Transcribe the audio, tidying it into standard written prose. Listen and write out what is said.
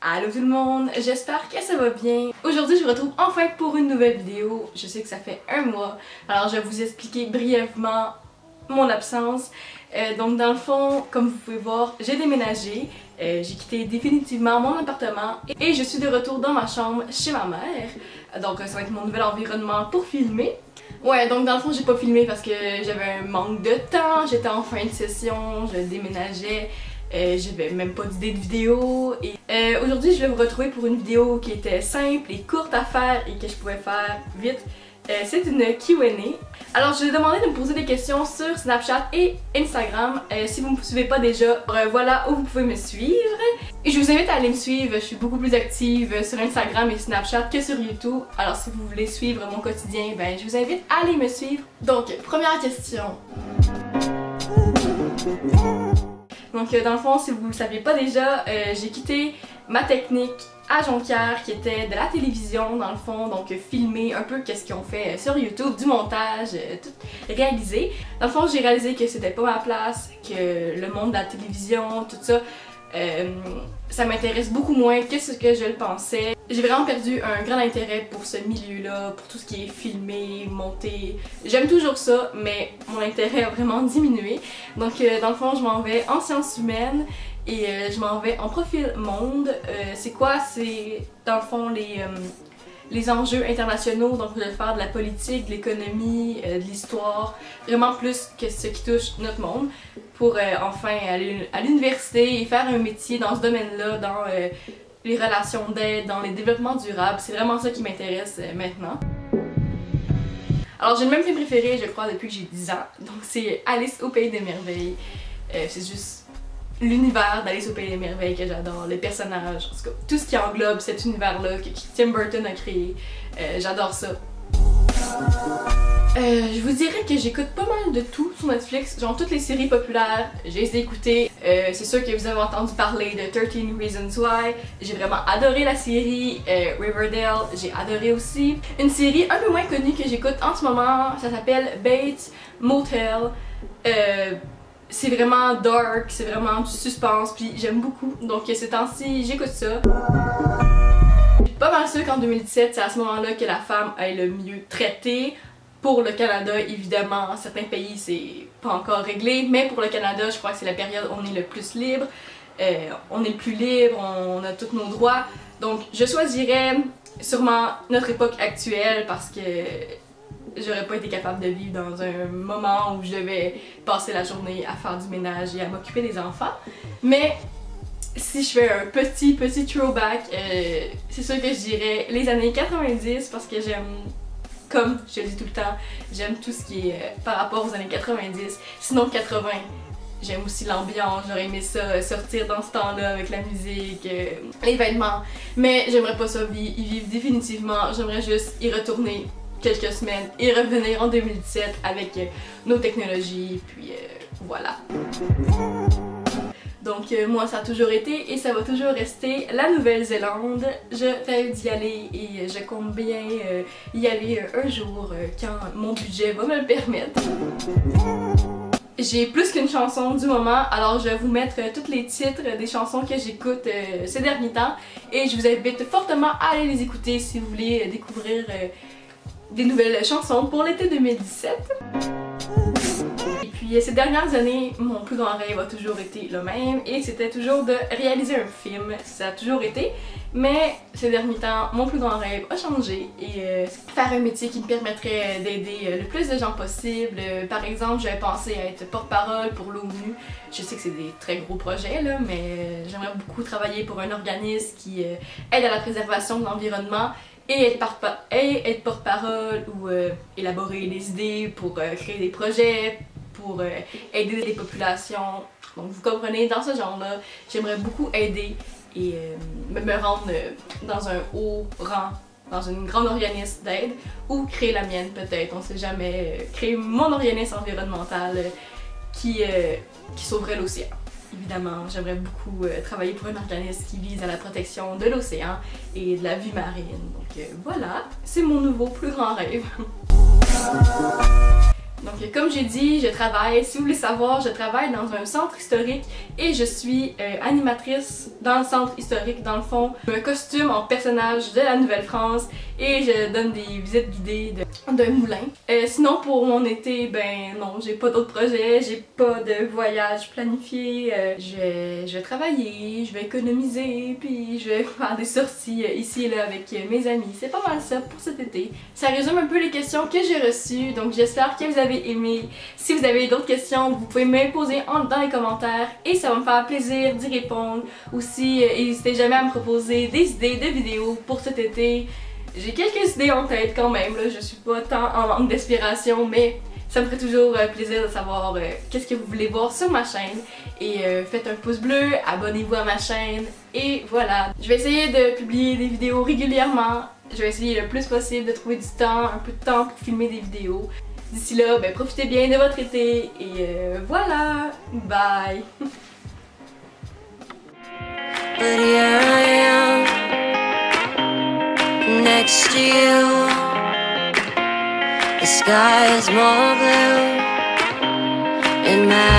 Allô tout le monde, j'espère que ça va bien. Aujourd'hui je vous retrouve enfin pour une nouvelle vidéo. Je sais que ça fait un mois, alors je vais vous expliquer brièvement mon absence. Donc dans le fond, comme vous pouvez voir, j'ai déménagé. J'ai quitté définitivement mon appartement et je suis de retour dans ma chambre chez ma mère. Donc ça va être mon nouvel environnement pour filmer. Ouais, donc dans le fond j'ai pas filmé parce que j'avais un manque de temps, j'étais en fin de session, je déménageais. J'avais même pas d'idée de vidéo et aujourd'hui je vais vous retrouver pour une vidéo qui était simple et courte à faire et que je pouvais faire vite. C'est une Q&A. Alors je vous ai demandé de me poser des questions sur Snapchat et Instagram. Si vous me suivez pas déjà, voilà où vous pouvez me suivre. Et je vous invite à aller me suivre, je suis beaucoup plus active sur Instagram et Snapchat que sur YouTube. Alors si vous voulez suivre mon quotidien, ben je vous invite à aller me suivre. Donc première question. Donc dans le fond, si vous ne le saviez pas déjà, j'ai quitté ma technique à Jonquière qui était de la télévision dans le fond, donc filmer un peu qu'est-ce qu'ils ont fait sur YouTube, du montage, tout réalisé. Dans le fond, j'ai réalisé que c'était pas ma place, que le monde de la télévision, tout ça, ça m'intéresse beaucoup moins que ce que je le pensais. J'ai vraiment perdu un grand intérêt pour ce milieu-là, pour tout ce qui est filmé, monté. J'aime toujours ça, mais mon intérêt a vraiment diminué. Donc dans le fond, je m'en vais en sciences humaines et je m'en vais en profil monde. C'est quoi? C'est dans le fond les enjeux internationaux, donc je vais faire de la politique, de l'économie, de l'histoire, vraiment plus que ce qui touche notre monde, pour enfin aller à l'université et faire un métier dans ce domaine-là, dans les relations d'aide, dans les développements durables. C'est vraiment ça qui m'intéresse maintenant. Alors j'ai le même film préféré, je crois, depuis que j'ai 10 ans, donc c'est Alice au Pays des Merveilles. C'est juste l'univers d'Alice au Pays des Merveilles que j'adore, les personnages, en tout cas, tout ce qui englobe cet univers-là que Tim Burton a créé, j'adore ça. Je vous dirais que j'écoute pas mal de tout sur Netflix, genre toutes les séries populaires, j'ai essayé d'écouter. C'est sûr que vous avez entendu parler de 13 Reasons Why, j'ai vraiment adoré la série. Riverdale, j'ai adoré aussi. Une série un peu moins connue que j'écoute en ce moment, ça s'appelle Bates Motel. C'est vraiment dark, c'est vraiment du suspense, puis j'aime beaucoup. Donc ces temps-ci, j'écoute ça. Je suis pas mal sûre qu'en 2017, c'est à ce moment-là que la femme est le mieux traitée. Pour le Canada, évidemment, certains pays, c'est pas encore réglé, mais pour le Canada, je crois que c'est la période où on est le plus libre. On est le plus libre, on a tous nos droits. Donc je choisirais sûrement notre époque actuelle parce que j'aurais pas été capable de vivre dans un moment où je devais passer la journée à faire du ménage et à m'occuper des enfants. Mais si je fais un petit throwback, c'est sûr que je dirais les années 90 parce que j'aime, comme je le dis tout le temps, j'aime tout ce qui est par rapport aux années 90. Sinon 80, j'aime aussi l'ambiance, j'aurais aimé ça, sortir dans ce temps-là avec la musique, les vêtements. Mais j'aimerais pas ça y vivre définitivement, j'aimerais juste y retourner quelques semaines et revenir en 2017 avec nos technologies, puis voilà. Donc moi ça a toujours été et ça va toujours rester la Nouvelle-Zélande. Je rêve d'y aller et je compte bien y aller un jour quand mon budget va me le permettre. J'ai plus qu'une chanson du moment, alors je vais vous mettre tous les titres des chansons que j'écoute ces derniers temps et je vous invite fortement à aller les écouter si vous voulez découvrir des nouvelles chansons pour l'été 2017. Et puis ces dernières années, mon plus grand rêve a toujours été le même et c'était toujours de réaliser un film, ça a toujours été. Mais ces derniers temps, mon plus grand rêve a changé et faire un métier qui me permettrait d'aider le plus de gens possible. Par exemple, j'avais pensé à être porte-parole pour l'ONU. Je sais que c'est des très gros projets là, mais j'aimerais beaucoup travailler pour un organisme qui aide à la préservation de l'environnement et être porte-parole ou élaborer des idées pour créer des projets, pour aider les populations. Donc vous comprenez, dans ce genre-là, j'aimerais beaucoup aider et me rendre dans un haut rang, dans une grande organisme d'aide, ou créer la mienne peut-être, on sait jamais, créer mon organisme environnemental qui sauverait l'océan. Évidemment, j'aimerais beaucoup travailler pour un organisme qui vise à la protection de l'océan et de la vie marine. Donc voilà, c'est mon nouveau plus grand rêve. Donc comme j'ai dit, je travaille, si vous voulez savoir, je travaille dans un centre historique et je suis animatrice dans le centre historique, dans le fond. Un costume en personnage de la Nouvelle-France et je donne des visites guidées d'un moulin. Sinon pour mon été, ben non, j'ai pas d'autres projets, j'ai pas de voyage planifié. Je vais travailler, je vais économiser, puis je vais faire des sorties ici et là avec mes amis. C'est pas mal ça pour cet été. Ça résume un peu les questions que j'ai reçues, donc j'espère que vous avez aimé. Si vous avez d'autres questions, vous pouvez me les poser dans les commentaires et ça va me faire plaisir d'y répondre. Aussi, n'hésitez jamais à me proposer des idées de vidéos pour cet été. J'ai quelques idées en tête quand même, là. Je suis pas tant en manque d'inspiration, mais ça me ferait toujours plaisir de savoir qu'est-ce que vous voulez voir sur ma chaîne. Et faites un pouce bleu, abonnez-vous à ma chaîne et voilà. Je vais essayer de publier des vidéos régulièrement. Je vais essayer le plus possible de trouver du temps, un peu de temps pour filmer des vidéos. D'ici là, ben, profitez bien de votre été et voilà, bye! But here I am, next to you. The sky is more blue in my